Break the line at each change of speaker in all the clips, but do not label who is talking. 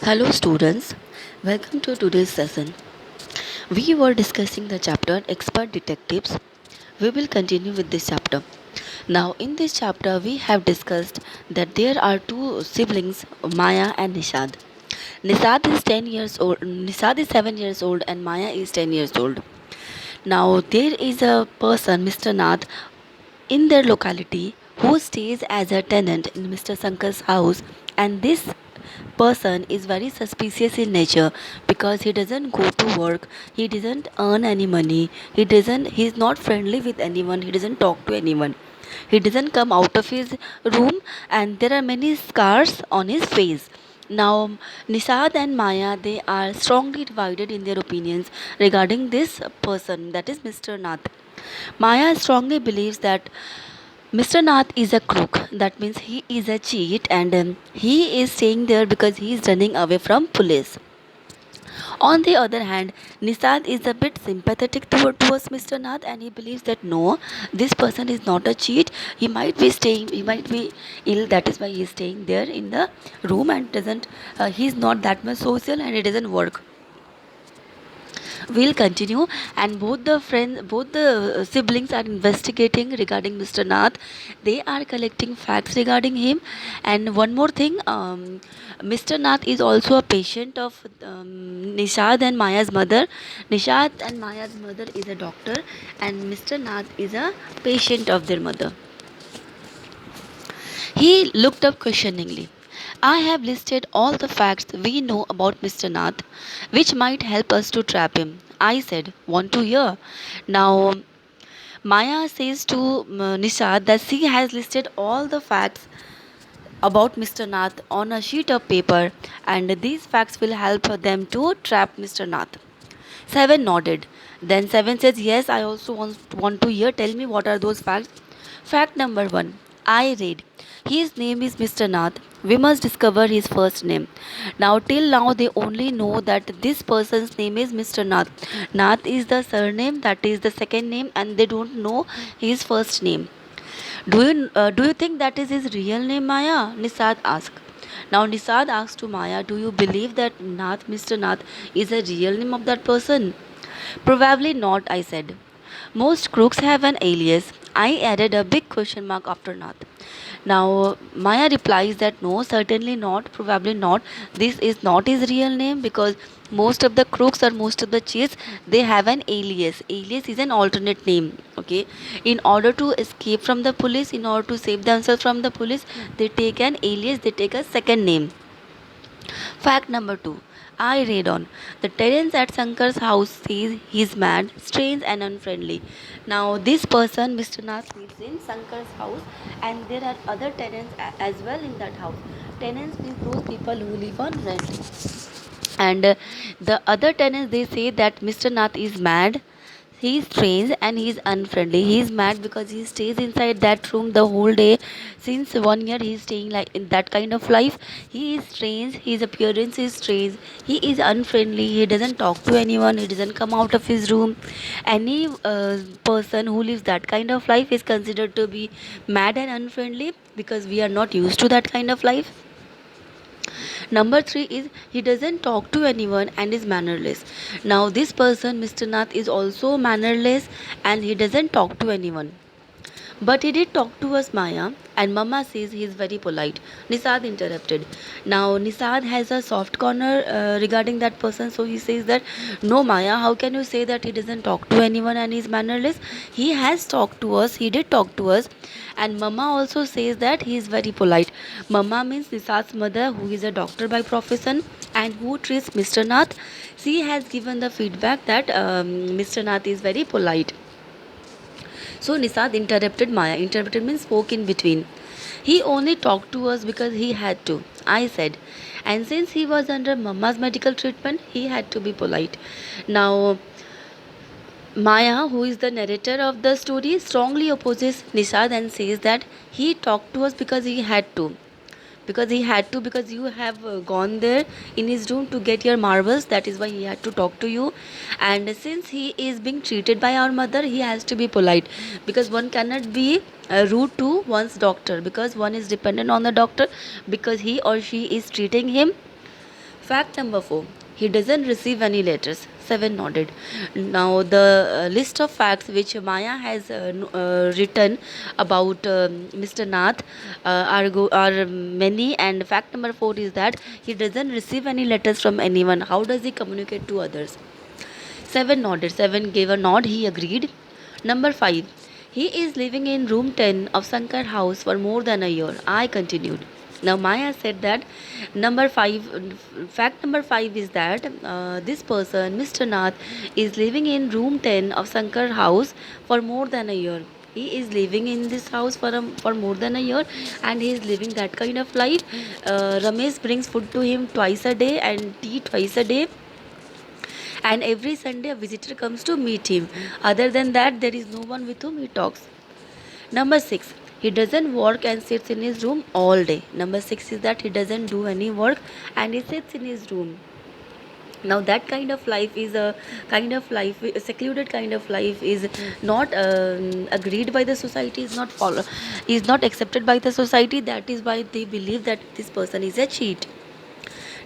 Hello, students. Welcome to today's session. We were discussing the chapter Expert Detectives. We will continue with this chapter. Now, in this chapter, we have discussed that there are two siblings, Maya and Nishad. Nishad is 10 years old, Nishad is 7 years old, and Maya is 10 years old. Now, there is a person, Mr. Nath, in their locality who stays as a tenant in Mr. Sankar's house, and this person is very suspicious in nature because he doesn't go to work, he doesn't earn any money, he's not friendly with anyone, he doesn't talk to anyone, he doesn't come out of his room, and there are many scars on his face. Now, Nisad and Maya, they are strongly divided in their opinions regarding this person, that is Mr. Nath. Maya strongly believes that Mr. Nath is a crook. That means he is a cheat, and he is staying there because he is running away from police. On the other hand, Nisad is a bit sympathetic towards Mr. Nath, and he believes that no, this person is not a cheat. He might be ill. That is why he is staying there in the room and doesn't. He is not that much social and he doesn't work. We'll continue, and both the siblings are investigating regarding Mr. Nath. They are collecting facts regarding him. And one more thing, Mr. Nath is also a patient of Nishad and Maya's mother. Nishad and Maya's mother is a doctor, and Mr. Nath is a patient of their mother. He looked up questioningly. I have listed all the facts we know about Mr. Nath, which might help us to trap him. I said, want to hear? Now, Maya says to Nishad that she has listed all the facts about Mr. Nath on a sheet of paper, and these facts will help them to trap Mr. Nath. Seven nodded. Then Seven says, yes, I also want to hear. Tell me what are those facts. Fact number one. I read. His name is Mr. Nath. We must discover his first name. Now, till now, they only know that this person's name is Mr. Nath. Nath is the surname, that is the second name, and they don't know his first name. Do you think that is his real name, Maya? Nisad asked. Now Nisad asked to Maya, do you believe that Nath, Mr. Nath, is a real name of that person? Probably not, I said. Most crooks have an alias. I added a big question mark after Nath. Now Maya replies that no, certainly not, probably not. This is not his real name because most of the crooks or most of the cheats, they have an alias. Alias is an alternate name. Okay, in order to escape from the police, in order to save themselves from the police, they take an alias, they take a second name. Fact number two. I read on. The tenants at Sankar's house says he's mad, strange and unfriendly. Now this person, Mr. Nath, lives in Sankar's house, and there are other tenants as well in that house. Tenants means those people who live on rent. And the other tenants, they say that Mr. Nath is mad, he's strange and he's unfriendly. He's mad because he stays inside that room the whole day. Since 1 year he's staying like in that kind of life. He is strange, his appearance is strange, he is unfriendly, he doesn't talk to anyone, he doesn't come out of his room. Any person who lives that kind of life is considered to be mad and unfriendly because we are not used to that kind of life. Number three is he doesn't talk to anyone and is mannerless. Now, this person, Mr. Nath, is also mannerless and he doesn't talk to anyone. But he did talk to us, Maya, and Mama says he is very polite. Nisad interrupted. Now, Nisad has a soft corner regarding that person, so he says that, no, Maya, how can you say that he doesn't talk to anyone and is mannerless? He has talked to us, he did talk to us, and Mama also says that he is very polite. Mama means Nisad's mother, who is a doctor by profession and who treats Mr. Nath. She has given the feedback that Mr. Nath is very polite. So Nisad interrupted Maya. Interrupted means spoke in between. He only talked to us because he had to, I said. And since he was under Mama's medical treatment, he had to be polite. Now, Maya, who is the narrator of the story, strongly opposes Nisad and says that he talked to us because he had to. Because you have gone there in his room to get your marbles, that is why he had to talk to you. And since he is being treated by our mother, he has to be polite, because one cannot be rude to one's doctor, because one is dependent on the doctor, because he or she is treating him Fact number 4. He doesn't receive any letters. 7 nodded. Now, the list of facts which Maya has written about Mr. Nath are many, and fact number 4 is that he doesn't receive any letters from anyone. How does he communicate to others? 7 nodded. 7 gave a nod. He agreed. Number 5. He is living in room 10 of Sankar house for more than a year. I continued. Now Maya said that number 5, fact number 5 is that this person, Mr. Nath, is living in room 10 of Sankar house for more than a year. He is living in this house for more than a year, and he is living that kind of life. Ramesh brings food to him twice a day and tea twice a day, and every Sunday a visitor comes to meet him. Other than that, there is no one with whom he talks. Number 6, he doesn't work and sits in his room all day. Number 6 is that he doesn't do any work and he sits in his room. Now that kind of life is a kind of life, a secluded kind of life, is not agreed by the society, is not accepted by the society. That is why they believe that this person is a cheat.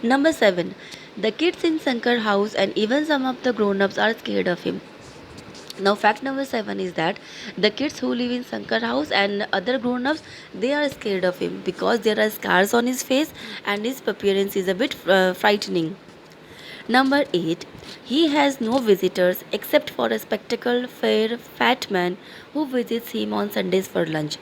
Number 7, the kids in Sankar house and even some of the grown-ups are scared of him. Now fact number 7 is that the kids who live in Sankar house and other grown-ups, they are scared of him because there are scars on his face and his appearance is a bit frightening. Number 8, he has no visitors except for a spectacled, fair, fat man who visits him on Sundays for lunch.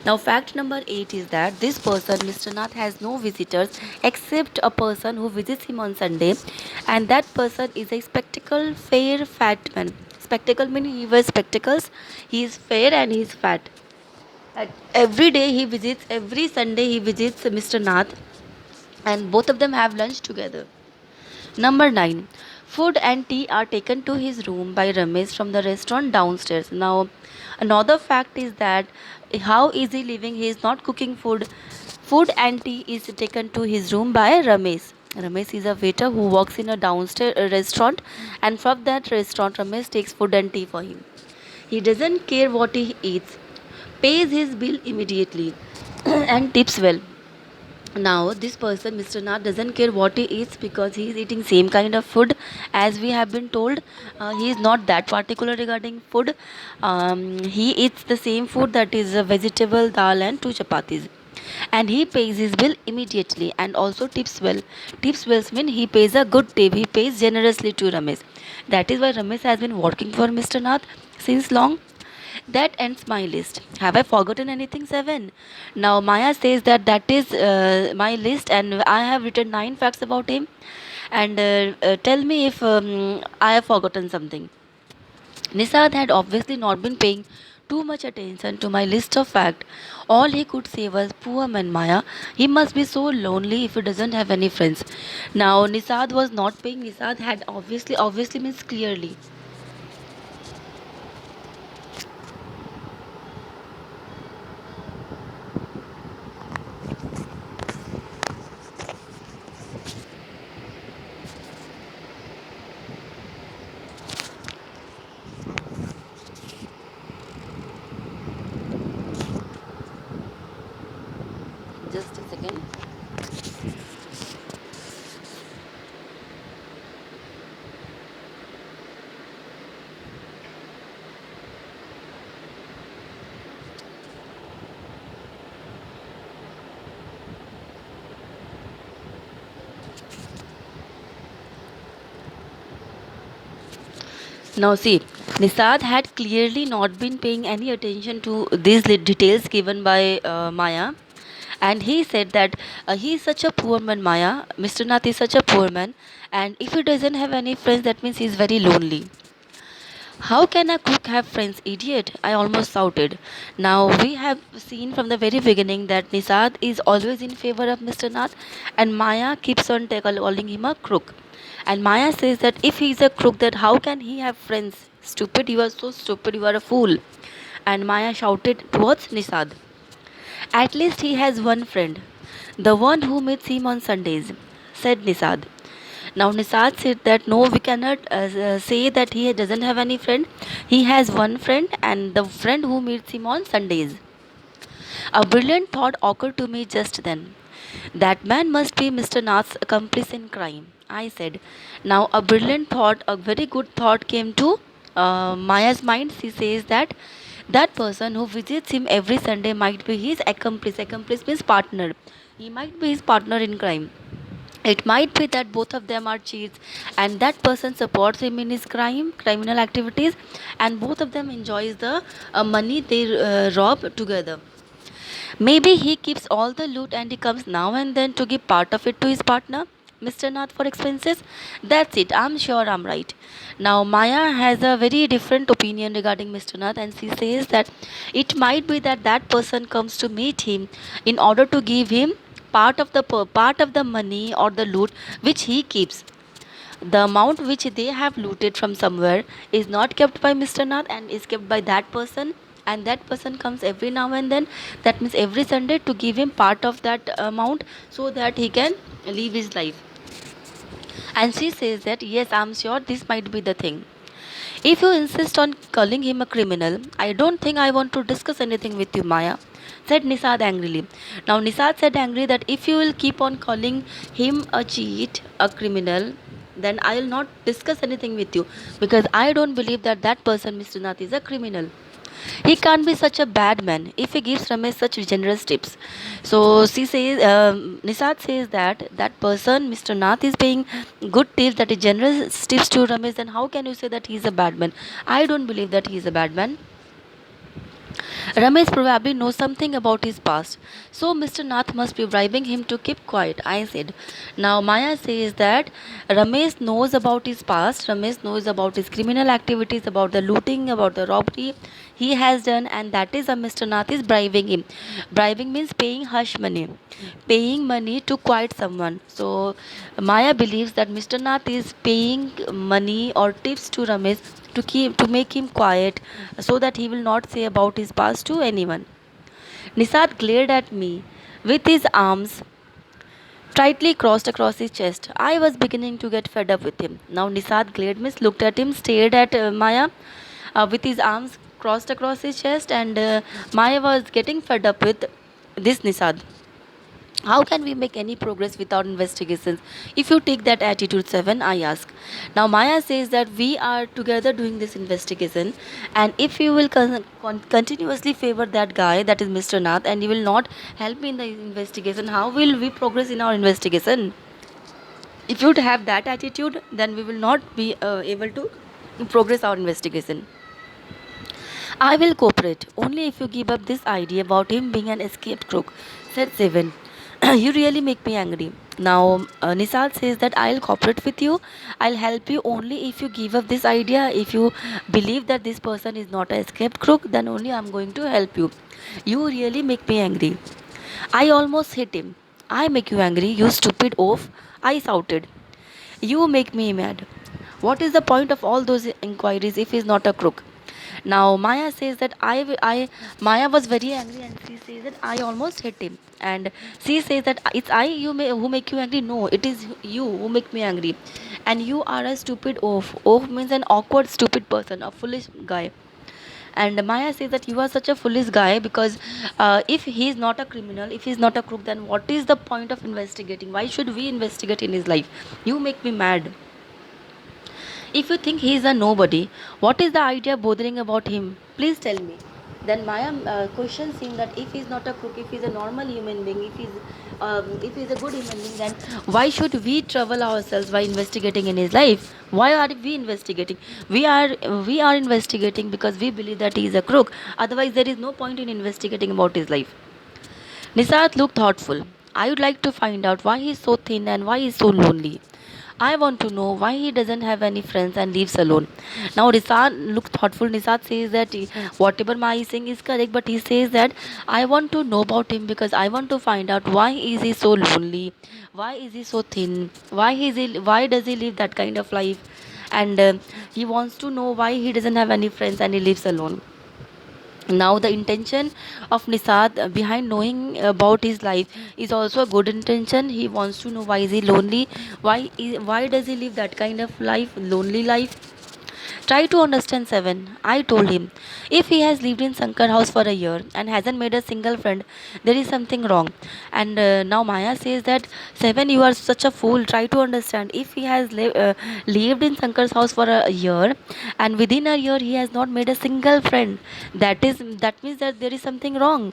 Now, fact number 8 is that this person, Mr. Nath, has no visitors except a person who visits him on Sunday, and that person is a spectacled, fair, fat man. Spectacle means he wears spectacles, he is fair and he is fat. And every day he visits, every Sunday he visits Mr. Nath, and both of them have lunch together. Number 9. Food and tea are taken to his room by Ramesh from the restaurant downstairs. Now, another fact is that how is he living? He is not cooking food. Food and tea is taken to his room by Ramesh. Ramesh is a waiter who works in a downstairs restaurant, and from that restaurant, Ramesh takes food and tea for him. He doesn't care what he eats, pays his bill immediately, and tips well. Now this person, Mr. Nath, doesn't care what he eats because he is eating same kind of food as we have been told. He is not that particular regarding food. He eats the same food, that is a vegetable, dal and 2 chapatis, and he pays his bill immediately and also tips well. Tips well mean he pays a good tip, he pays generously to Ramesh. That is why Ramesh has been working for Mr. Nath since long. That ends my list. Have I forgotten anything? 7. Now Maya says that that is my list, and I have written 9 facts about him. And tell me if I have forgotten something. Nisad had obviously not been paying too much attention to my list of facts. All he could say was, "Poor man Maya, he must be so lonely if he doesn't have any friends." Now Nisad was not paying. Nisad had obviously means clearly. Just a second. Now see, Nisad had clearly not been paying any attention to these details given by Maya, and he said that he is such a poor man, Maya. Mr. Nath is such a poor man, and if he doesn't have any friends, that means he is very lonely. How can a cook have friends, idiot? I almost shouted. Now, we have seen from the very beginning that Nisad is always in favor of Mr. Nath, and Maya keeps on calling him a crook. And Maya says that if he is a crook, that how can he have friends? Stupid, you are so stupid, you are a fool. And Maya shouted towards Nisad. At least he has one friend, the one who meets him on Sundays, said Nisad. Now Nisad said that no, we cannot say that he doesn't have any friend. He has one friend, and the friend who meets him on Sundays. A brilliant thought occurred to me just then. That man must be Mr. Nath's accomplice in crime, I said. Now, a brilliant thought, a very good thought came to Maya's mind. She says that that person who visits him every Sunday might be his accomplice. Accomplice means partner. He might be his partner in crime. It might be that both of them are cheats and that person supports him in his criminal activities, and both of them enjoys the money they rob together. Maybe he keeps all the loot and he comes now and then to give part of it to his partner, Mr. Nath, for expenses. That's it. I'm sure I'm right. Now, Maya has a very different opinion regarding Mr. Nath, and she says that it might be that that person comes to meet him in order to give him part of the money or the loot which he keeps. The amount which they have looted from somewhere is not kept by Mr. Nath and is kept by that person, and that person comes every now and then, that means every Sunday, to give him part of that amount so that he can live his life. And she says that yes, I'm sure this might be the thing. If you insist on calling him a criminal, I don't think I want to discuss anything with you, Maya, said Nisad angrily. Now, Nisad said angrily that if you will keep on calling him a cheat, a criminal, then I will not discuss anything with you, because I don't believe that that person, Mr. Nath, is a criminal. He can't be such a bad man if he gives Ramesh such generous tips. So she says, Nisad says that that person, Mr. Nath, is paying good tips, that is generous tips to Ramesh. Then how can you say that he is a bad man? I don't believe that he is a bad man. Ramesh probably knows something about his past, so Mr. Nath must be bribing him to keep quiet, I said. Now Maya says that Ramesh knows about his past, Ramesh knows about his criminal activities, about the looting, about the robbery he has done, and that is Mr. Nath is bribing him. Bribing means paying hush money, paying money to quiet someone. So Maya believes that Mr. Nath is paying money or tips to Ramesh to make him quiet, so that he will not say about his past to anyone. Nisad glared at me with his arms tightly crossed across his chest. I was beginning to get fed up with him. Now Nisad glared, means looked at him, stared at Maya with his arms crossed across his chest, and Maya was getting fed up with this Nisad. How can we make any progress without investigations? If you take that attitude, Seven, I ask. Now, Maya says that we are together doing this investigation, and if you will continuously favor that guy, that is Mr. Nath, and you will not help me in the investigation, how will we progress in our investigation? If you would have that attitude, then we will not be able to progress our investigation. I will cooperate only if you give up this idea about him being an escaped crook, said Seven. You really make me angry. Now, Nisal says that I'll cooperate with you. I'll help you only if you give up this idea. If you believe that this person is not a escaped crook, then only I'm going to help you. You really make me angry. I almost hit him. I make you angry, you stupid oaf, I shouted. You make me mad. What is the point of all those inquiries if he's not a crook? Now Maya says that Maya was very angry, and she says that I almost hit him, and she says that it's who make you angry. No, it is you who make me angry, and you are a stupid oaf. Oaf means an awkward, stupid person, a foolish guy. And Maya says that you are such a foolish guy, because if he is not a criminal, if he is not a crook, then what is the point of investigating? Why should we investigate in his life? You make me mad. If you think he is a nobody, what is the idea bothering about him? Please tell me. Then Maya questions him that if he is not a crook, if he is a normal human being, if he is a good human being, then why should we trouble ourselves by investigating in his life? Why are we investigating? We are investigating because we believe that he is a crook. Otherwise, there is no point in investigating about his life. Nisat looked thoughtful. I would like to find out why he is so thin and why he is so lonely. I want to know why he doesn't have any friends and lives alone. Now Nisat looked thoughtful. Nisat says that whatever Mai is saying is correct, but he says that I want to know about him because I want to find out why is he so lonely, why is he so thin, why does he live that kind of life, and he wants to know why he doesn't have any friends and he lives alone. Now the intention of Nisad behind knowing about his life is also a good intention. He wants to know why is he lonely, why does he live that kind of life, lonely life. Try to understand Seven. I told him. If he has lived in Sankar house for a year and hasn't made a single friend, there is something wrong. And now Maya says that Seven, you are such a fool. Try to understand. If he has lived in Sankar's house for a year and within a year he has not made a single friend, that means that there is something wrong.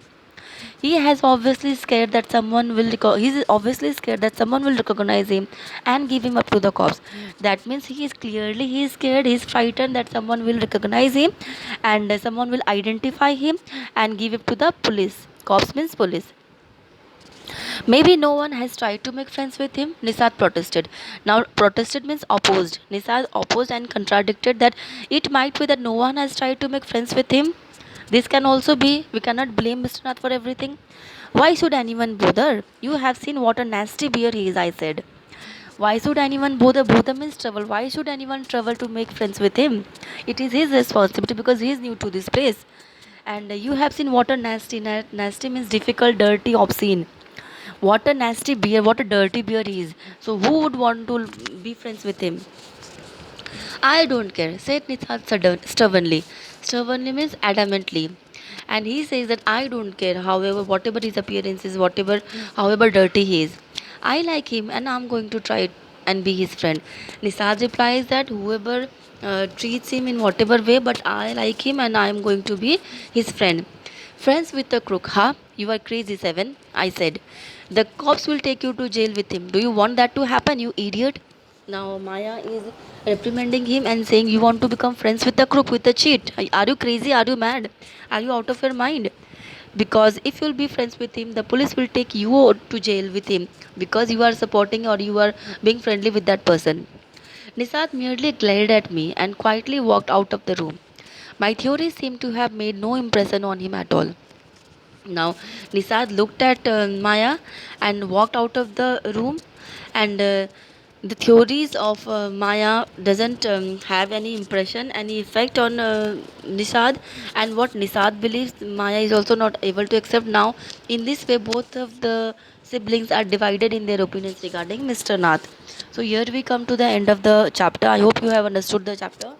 He has obviously scared that someone will he's obviously scared that someone will recognize him and give him up to the cops. That means he is scared, he is frightened that someone will recognize him and someone will identify him and give it to the police. Cops means police. Maybe no one has tried to make friends with him. Nisad protested. Now, protested means opposed. Nisad opposed and contradicted that it might be that no one has tried to make friends with him. This can also be. We cannot blame Mr. Nath for everything. Why should anyone bother? You have seen what a nasty bear he is, I said. Why should anyone bother? Bother means trouble. Why should anyone travel to make friends with him? It is his responsibility because he is new to this place. And you have seen what a nasty. Nasty means difficult, dirty, obscene. What a nasty bear, what a dirty bear he is. So who would want to be friends with him? I don't care, said Nithad stubbornly. Stubbornly means adamantly. And he says that I don't care, however, whatever his appearance is, however dirty he is. I like him and I'm going to try it and be his friend. Nisad replies that whoever treats him in whatever way, but I like him and I am going to be his friend. Friends with a crook, huh? You are crazy, Seven, I said. The cops will take you to jail with him. Do you want that to happen, you idiot? Now Maya is reprimanding him and saying, you want to become friends with the crook, with the cheat. Are you crazy? Are you mad? Are you out of your mind? Because if you'll be friends with him, the police will take you to jail with him because you are supporting or you are being friendly with that person. Nisad merely glared at me and quietly walked out of the room. My theory seemed to have made no impression on him at all. Now, Nisad looked at Maya and walked out of the room, and the theories of Maya doesn't have any impression, any effect on Nisad, and what Nisad believes, Maya is also not able to accept. Now, in this way, both of the siblings are divided in their opinions regarding Mr. Nath. So here we come to the end of the chapter. I hope you have understood the chapter.